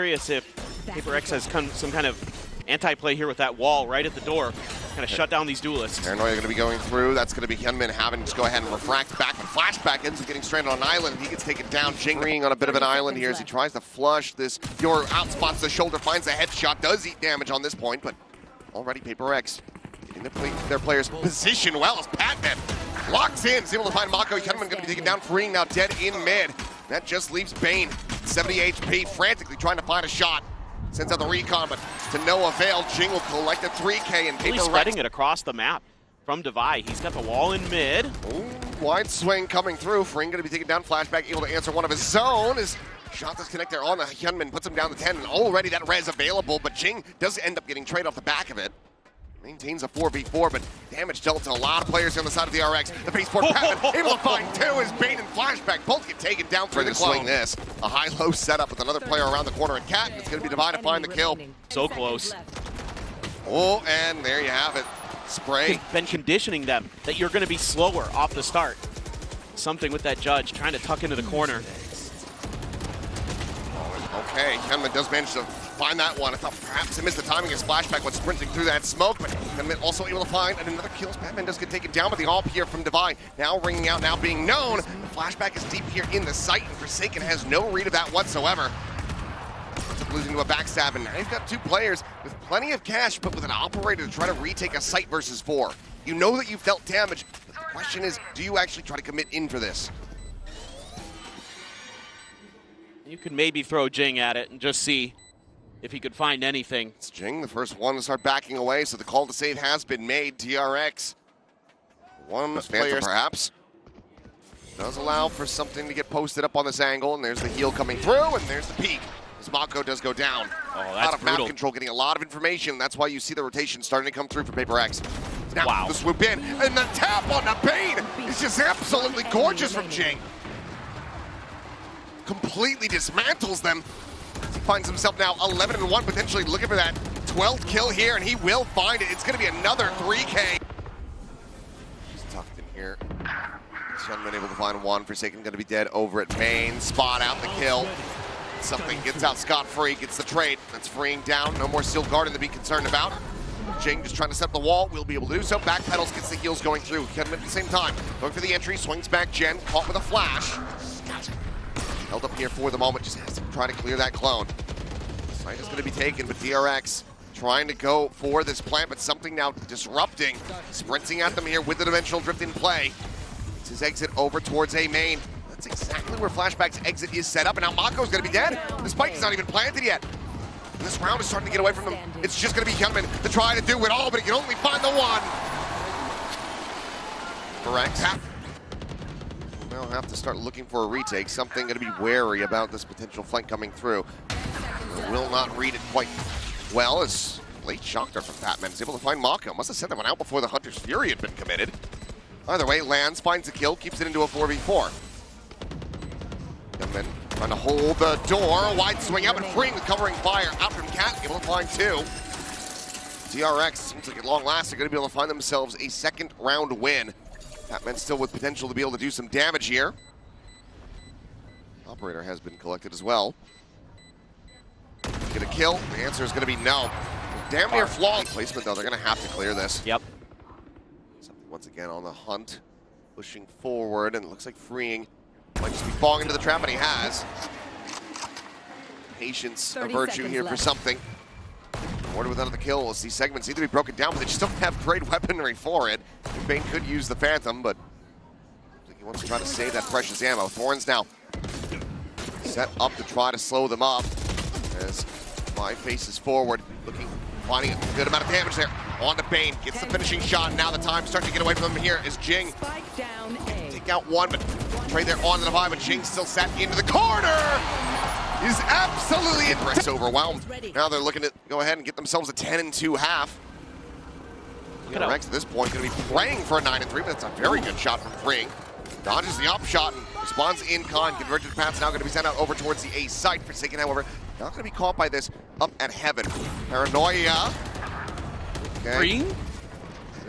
Curious if DRX has some kind of anti-play here with that wall right at the door. Kind of shut down these duelists. Paranoia going to be going through. That's going to be Hyunmin having to go ahead and refract back, and flashback ends up getting stranded on an island. He gets taken down. Jing on a bit of an island here as he tries to flush this. Your outspots the shoulder, finds a headshot, does eat damage on this point, but already DRX getting their players positioned well as Patman locks in. Is able to find Mako. Hyunmin going to be taken down, freeing now dead in mid. That just leaves Bane, 70 HP, frantically trying to find a shot. Sends out the recon, but to no avail. Jing will collect a 3K and really spreading it across the map from Devi. He's got the wall in mid. Ooh, wide swing coming through. Fring going to be taken down. Flashback able to answer one of his own. His shot does connect there on the Hyunmin, puts him down to 10, and already that res available, but Jing does end up getting trade off the back of it. Maintains a 4v4, but damage dealt to a lot of players on the side of the DRX. The baseboard Patman able to find two as Bane and Flashback both get taken down through the swing. This a high-low setup with another player around the corner, and Cat, it's going to be Devi to find the kill. So close. Oh, and there you have it. Spray. Been conditioning them that you're going to be slower off the start. Something with that judge trying to tuck into the corner. Okay, Hyunmin does manage to find that one. I thought perhaps he missed the timing. His flashback was sprinting through that smoke, but Hyunmin also able to find another kill. Batman does get taken down, but the AWP here from Devi now ringing out, now being known. The flashback is deep here in the site, and Forsaken has no read of that whatsoever. Ends up losing to a backstab, and now you've got two players with plenty of cash, but with an operator to try to retake a site versus 4. You know that you felt damage, but the question is, do you actually try to commit in for this? You could maybe throw Jing at it and just see if he could find anything. It's Jing, the first one to start backing away, so the call to save has been made. DRX, one player perhaps, does allow for something to get posted up on this angle, and there's the heal coming through, and there's the peek. As Mako does go down. Oh, that's out of brutal. map control, getting a lot of information. That's why you see the rotation starting to come through for DRX. Now wow. The swoop in, and the tap on the Bane is just absolutely gorgeous from Jing. Completely dismantles them. He finds himself now 11-1, potentially looking for that 12th kill here, and he will find it. It's going to be another 3K. He's tucked in here. Hyunmin able to find one. Forsaken going to be dead over at main. Spot out the kill. Something gets out scot-free, gets the trade. That's freeing down. No more Steel Garden to be concerned about. Jing just trying to set up the wall. Will be able to do so. Backpedals, gets the heals going through. Hyunmin at the same time. Going for the entry, swings back Jen. Caught with a flash. Held up here for the moment, just has to try to clear that clone. Site is going to be taken, but DRX trying to go for this plant, but something now disrupting. Sprinting at them here with the dimensional drift in play. It's his exit over towards A main. That's exactly where Flashback's exit is set up, and now Mako's going to be dead. The spike is not even planted yet. And this round is starting to get away from him. It's just going to be Hyunmin to try to do it all, but he can only find the one. Correct. We'll have to start looking for a retake. Something going to be wary about this potential flank coming through. Will not read it quite well as late shocker from Batman is able to find Mako. Must have sent that one out before the Hunter's Fury had been committed. Either way, lands, finds a kill, keeps it into a 4v4. And then trying to hold the door. Wide swing out and freeing the covering fire out from Cat. Able to find two. DRX seems like at long last they're going to be able to find themselves a second round win. Batman still with potential to be able to do some damage here. Operator has been collected as well. Get a kill? The answer is going to be no. Damn near flawed placement though. They're going to have to clear this. Yep. Something once again on the hunt. Pushing forward, and it looks like freeing. Might just be falling into the trap, and he has. Patience, a virtue here for something. Rewarded with another kill. As these segments need to be broken down, but they just don't have great weaponry for it. Bane could use the Phantom, but I think he wants to try to save that precious ammo. Thorns now set up to try to slow them up. As Devi faces forward, finding a good amount of damage there. On to Bane, gets the finishing shot. Now the time starting to get away from him here is Jing. Take out one, but trade there on the Devi, but Jing still sat into the corner. Is absolutely overwhelmed. Now they're looking to go ahead and get themselves a 10-2 half. DRX at this point going to be praying for a 9-3, but that's a very good shot from Fring. Dodges the up shot and responds in kind. Convergent paths now going to be sent out over towards the A site. Forsaken, however, not going to be caught by this up at heaven. Paranoia. Okay. Green?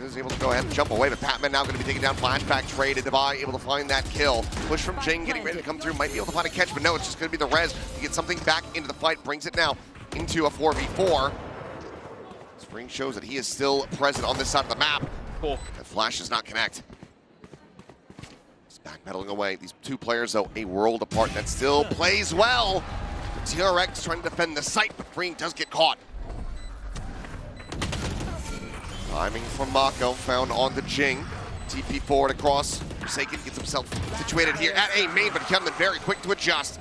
is able to go ahead and jump away, but Patman now going to be taking down flashback trade. Devi able to find that kill. Push from Jing, getting ready to come through. Might be able to find a catch, but no, it's just going to be the res to get something back into the fight. Brings it now into a 4v4. Spring shows that he is still present on this side of the map. Cool. And Flash does not connect. He's backpedaling away. These two players, though, a world apart. That still plays well. DRX trying to defend the site, but Freeing does get caught. Timing from Mako, found on the Jing. TP forward across. Forsaken gets himself situated here at A main, but Hyunmin very quick to adjust.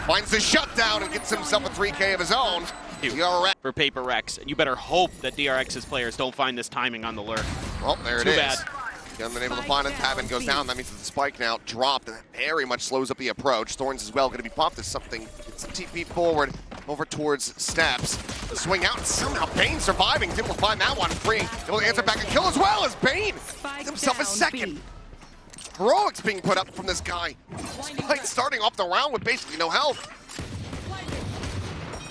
Finds the shutdown and gets himself a 3K of his own. DRX for Paper Rex, and you better hope that DRX's players don't find this timing on the lurk. Well, there it Too is. bad. Hyunmin able to find it. Tabin goes down. That means that the spike now dropped, and that very much slows up the approach. Thorns as well going to be popped as something. Gets some TP forward over towards Steps. The swing out, and somehow Bane surviving. Able to find that one free. Able to answer back and kill as well as Bane gets himself a second. Heroics being put up from this guy. Spike starting off the round with basically no health.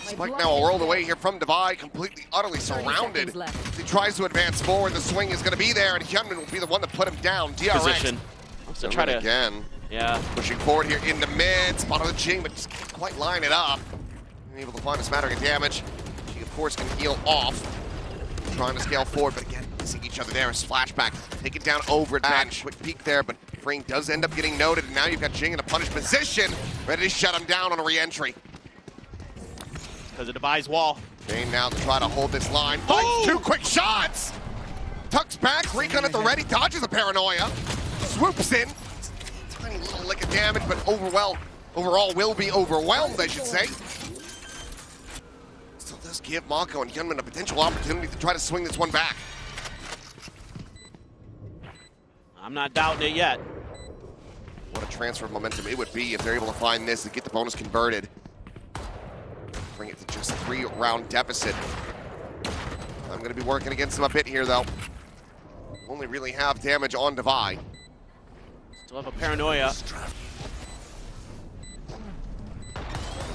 Spike now a world away here from Devi, completely, utterly surrounded. He tries to advance forward. The swing is going to be there, and Hyunmin will be the one to put him down. DRX. Position. So try to again. Yeah. Pushing forward here in the mid. Spot on the Jing, but just can't quite line it up. Able to find a smattering of damage. She, of course, can heal off. Trying to scale forward, but again, missing each other there. Flashback. Take it down over bench. Quick peek there, but Freeing does end up getting noted, and now you've got Jing in a punish position, ready to shut him down on a re-entry. Because of Devi's wall. Bane now to try to hold this line. Finds two quick shots! Tucks back, recon at the ready, dodges the paranoia. Swoops in. Tiny little lick of damage, but overall will be overwhelmed, I should say. Still does give Mako and Hyunmin a potential opportunity to try to swing this one back. I'm not doubting it yet. What a transfer of momentum it would be if they're able to find this and get the bonus converted. Bring it to just a 3-round deficit. I'm going to be working against them a bit here, though. Only really have damage on Devi. Still have a paranoia. Just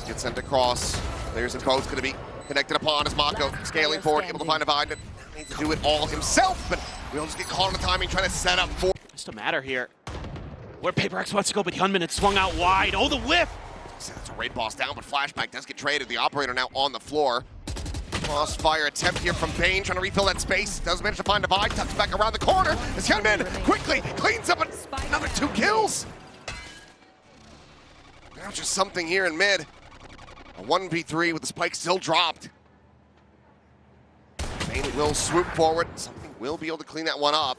get sent across. Players and both going to be connected upon as Mako scaling forward, able to find Devi. Needs to do it all himself, but we'll just get caught on the timing, trying to set up for. Just a matter here. Where Paper X wants to go, but Hyunmin had swung out wide. Oh, the whiff! That's a raid boss down, but Flashback does get traded. The operator now on the floor. Crossfire attempt here from Bane, trying to refill that space. Does manage to find Devi, tucks back around the corner. As Hyunmin quickly cleans up another 2 kills. Now just something here in mid. A 1v3 with the spike still dropped. Bane will swoop forward. Something will be able to clean that one up.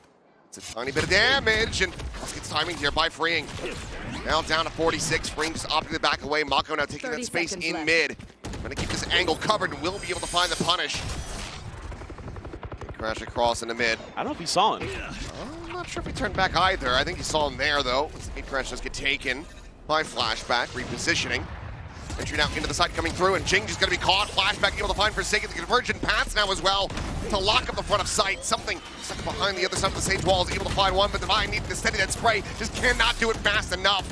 It's a tiny bit of damage, and let's get timing here by Freeing. Now down to 46. Freeing just opting to back away. Mako now taking that space in left. Mid. Trying to keep this angle covered and will be able to find the punish. Crash across in the mid. I don't know if he saw him. I'm not sure if he turned back either. I think he saw him there, though. Crash does get taken by Flashback, repositioning. Entry now into the side coming through, and Jing just going to be caught. Flashback able to find Forsaken. The convergent paths now as well to lock up the front of sight. Something stuck behind the other side of the sage wall is able to find one, but Devi needs to steady that spray. Just cannot do it fast enough.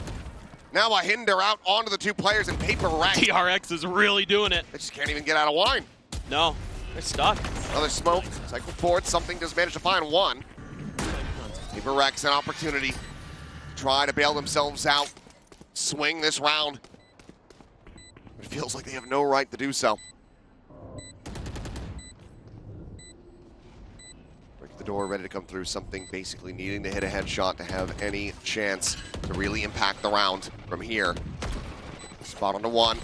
Now a hinder out onto the 2 players in Paper Rex. DRX is really doing it. They just can't even get out of line. No, they're stuck. Another smoke. Cycle forward. Something does manage to find one. Paper Rex an opportunity. Try to bail themselves out. Swing this round. It feels like they have no right to do so. Break the door, ready to come through. Something basically needing to hit a headshot to have any chance to really impact the round from here. Spot onto one.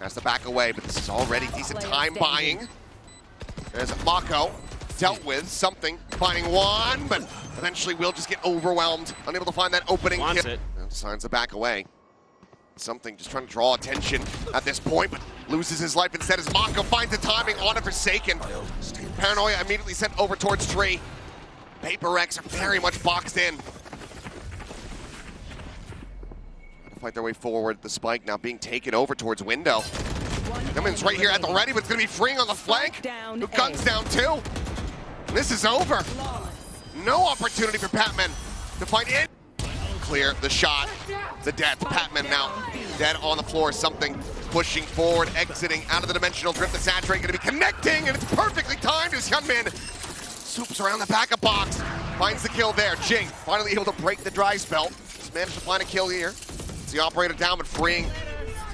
Has to back away, but this is already decent time buying. There's Mako. Dealt with something, finding one, but eventually will just get overwhelmed. Unable to find that opening. Wants it. Decides to back away. Something just trying to draw attention at this point, but loses his life instead as Mako finds the timing on a Forsaken. Paranoia immediately sent over towards Tree. Paper X are very much boxed in. Trying to fight their way forward. The spike now being taken over towards Window. Hyunmin's right here at the ready, but it's going to be Freeing on the flank. Who guns down too. This is over. No opportunity for Patman to find it. Clear the shot. The death. Patman now dead on the floor. Something pushing forward, exiting out of the dimensional drift. The saturate going to be connecting, and it's perfectly timed as Hyunmin Swoops around the back of box. Finds the kill there. Jing finally able to break the dry spell. Just managed to find a kill here. It's the operator down, but freeing.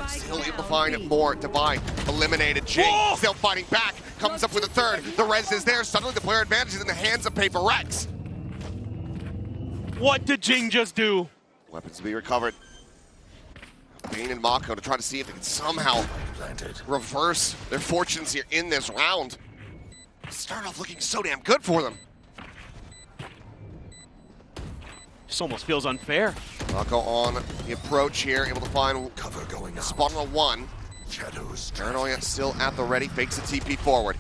Still able to find more. Divine eliminated. Jing still fighting back. Comes up with a third. The res is there. Suddenly the player advantage is in the hands of DRX. What did Jing just do? Weapons to be recovered. Bane and Mako to try to see if they can somehow reverse their fortunes here in this round. Start off looking so damn good for them. This almost feels unfair. Mako on the approach here, able to find Cover going a out. spot on a one. Shadows. Paranoia still at the ready, fakes a TP forward.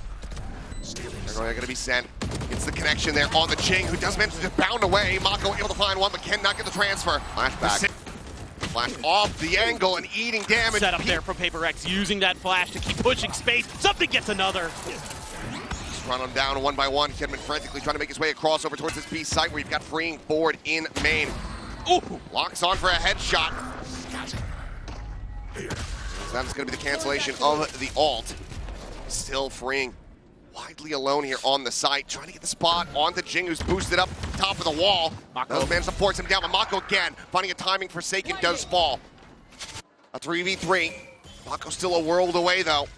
Paranoia gonna be sent. Gets the connection there on the Jing, who does manage to bound away. Mako able to find one, but cannot get the transfer. Flashback. Flash off the angle and eating damage. Set up there from DRX, using that flash to keep pushing space. Something gets another. Just run them down one by one. Kidman frantically trying to make his way across over towards this B site where you've got freeing forward in main. Ooh. Locks on for a headshot. So that's going to be the cancellation of the ult. Still freeing widely alone here on the site. Trying to get the spot on the Jing, who's boosted up top of the wall. Mako Man supports him down, but Mako again, finding a timing. Forsaken does fall. A 3v3. Mako still a world away, though.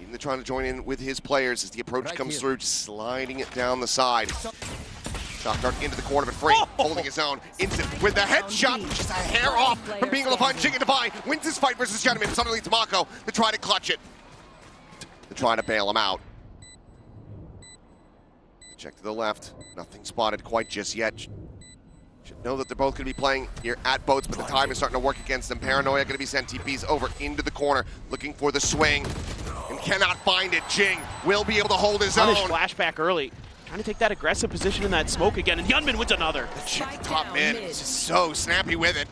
Even trying to join in with his players as the approach comes through, just sliding it down the side. Shock dart into the corner, but free, holding his own. Instant with the headshot, just a hair off from being able to find Jing and Divine. Wins his fight versus Gentleman. Suddenly it's Mako to try to clutch it. To try to bail him out. Check to the left. Nothing spotted quite just yet. Should know that they're both going to be playing here at boats, but the time is starting to work against them. Paranoia going to be sent TPs over into the corner, looking for the swing, and cannot find it. Jing will be able to hold his own. Punish flashback early. Trying to take that aggressive position in that smoke again, and Hyunmin wins another. The Jing top mid is just so snappy with it.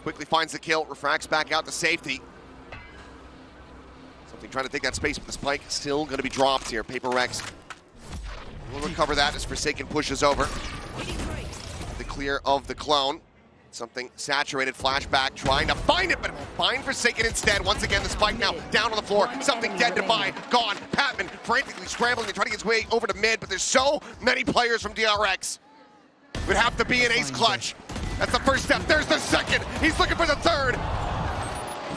Quickly finds the kill, refracts back out to safety. Something trying to take that space, but the spike still going to be dropped here. DRX will recover that as Forsaken pushes over. The clear of the clone. Something saturated, flashback, trying to find it, but find Forsaken instead. Once again, the spike now down on the floor. Something dead to buy, gone. Patman frantically scrambling to try to get his way over to mid, but there's so many players from DRX. Would have to be an ace clutch. That's the first step. There's the second. He's looking for the third.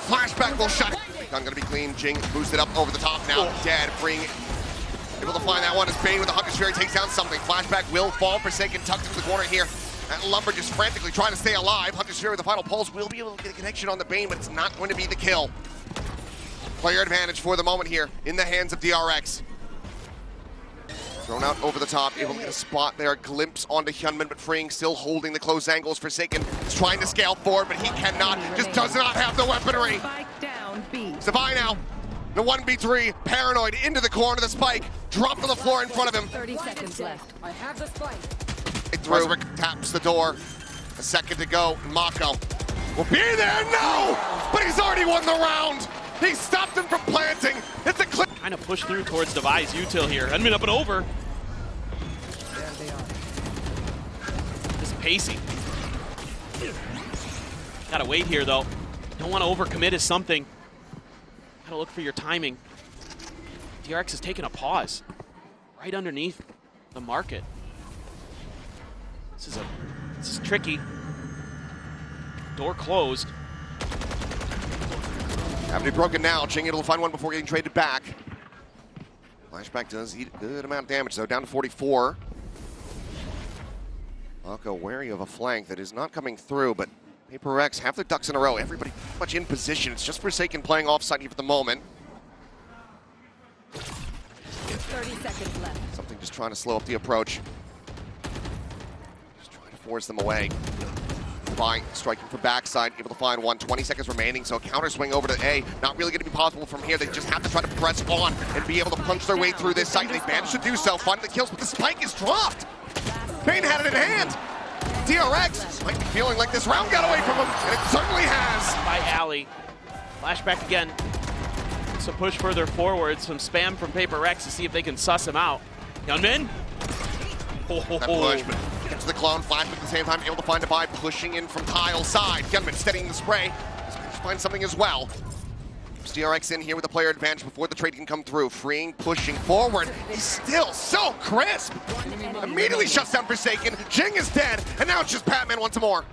Flashback will shut it. Gun gonna be clean. Jing boosted up over the top now. Dead, freeing. Able to find that one as Bane with the Hunter's Fury takes down something. Flashback will fall. Forsaken tucked into the corner here. And Lumber just frantically trying to stay alive. Hunter's Fury with the final pulse will be able to get a connection on the Bane, but it's not going to be the kill. Player advantage for the moment here in the hands of DRX. Thrown out over the top, able to get a spot there, a glimpse onto Hyunmin, but freeing, still holding the close angles. Forsaken is trying to scale forward, but he cannot, just does not have the weaponry. Savai now, the 1v3, paranoid into the corner, the spike, dropped on the floor in front of him. 30 seconds left. I have the spike. It through, taps the door, a second to go, Mako will be there, no! But he's already won the round! He stopped him from planting, it's a clip. Trying to push through towards Devi's util here. Hyunmin up and over. Just pacey. Gotta wait here though. Don't want to overcommit is something. Gotta look for your timing. DRX is taking a pause right underneath the market. This is tricky. Door closed. Having it broken now, Jing able to find one before getting traded back. Flashback does eat a good amount of damage though, down to 44. Mako wary of a flank that is not coming through, but DRX have their ducks in a row. Everybody pretty much in position. It's just Forsaken playing offside here for the moment. 30 seconds left. Something just trying to slow up the approach. Just trying to force them away. Divine striking from backside, able to find one. 20 seconds remaining, so counter swing over to A. Not really going to be possible from here. They just have to try to press on and be able to punch their way through this site. They managed to do so, finding the kills, but the spike is dropped. Bane had it in hand. DRX might be feeling like this round got away from him, and it certainly has. By Alley. Flashback again. So push further forward. Some spam from DRX to see if they can suss him out. Hyunmin. That push, but gets the clone, flash at the same time, able to find a buy, pushing in from tile side. Hyunmin steadying the spray. He's managed to find something as well. DRX in here with a player advantage before the trade can come through. Freeing, pushing forward. He's still so crisp. Immediately shuts down Forsaken. Jing is dead, and now it's just Batman once more.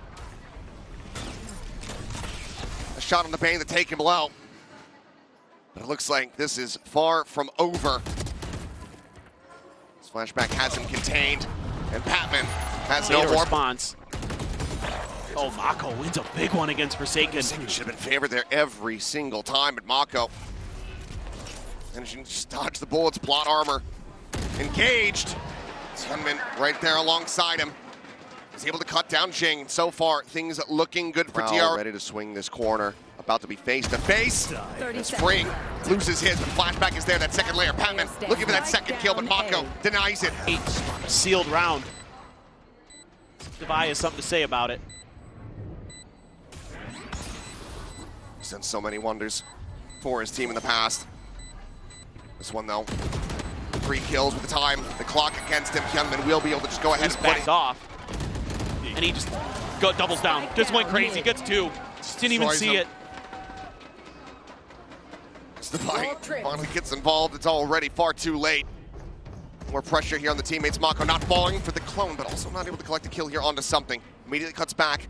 A shot on the Bane to take him low. But it looks like this is far from over. This flashback has him contained, and Batman has no more response. Oh, Mako wins a big one against Forsaken. Should have been favored there every single time, but Mako managing to just dodge the bullets, plot armor. Engaged. Sunman right there alongside him. He's able to cut down Jing. So far, things looking good for DR. Ready to swing this corner. About to be face to face. Spring loses his, but flashback is there. That second layer. Batman looking for that second kill, but Mako denies it. Sealed round. Devi has something to say about it. He's done so many wonders for his team in the past. This one, though, 3 kills with the time, the clock against him. Hyunmin will be able to just go ahead and backed off. And he just doubles down. Just went crazy, gets 2. Just didn't even see it. The fight finally gets involved. It's already far too late. More pressure here on the teammates. Mako not falling for the clone, but also not able to collect a kill here onto something. Immediately cuts back.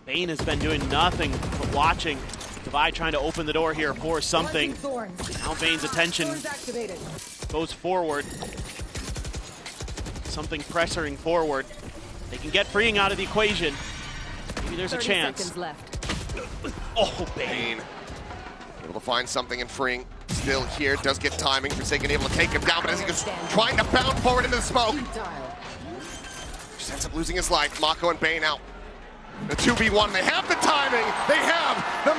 Bane has been doing nothing but watching. Devi trying to open the door here for something. Now Bane's attention goes forward. Something pressuring forward. They can get freeing out of the equation. Maybe there's a chance. Oh, Bane. Able to find something in freeing. Still here, does get timing. Forsaken able to take him down, but as he goes trying to bound forward into the smoke. Just ends up losing his life. Mako and Bane out. The 2v1, they have the timing. They have the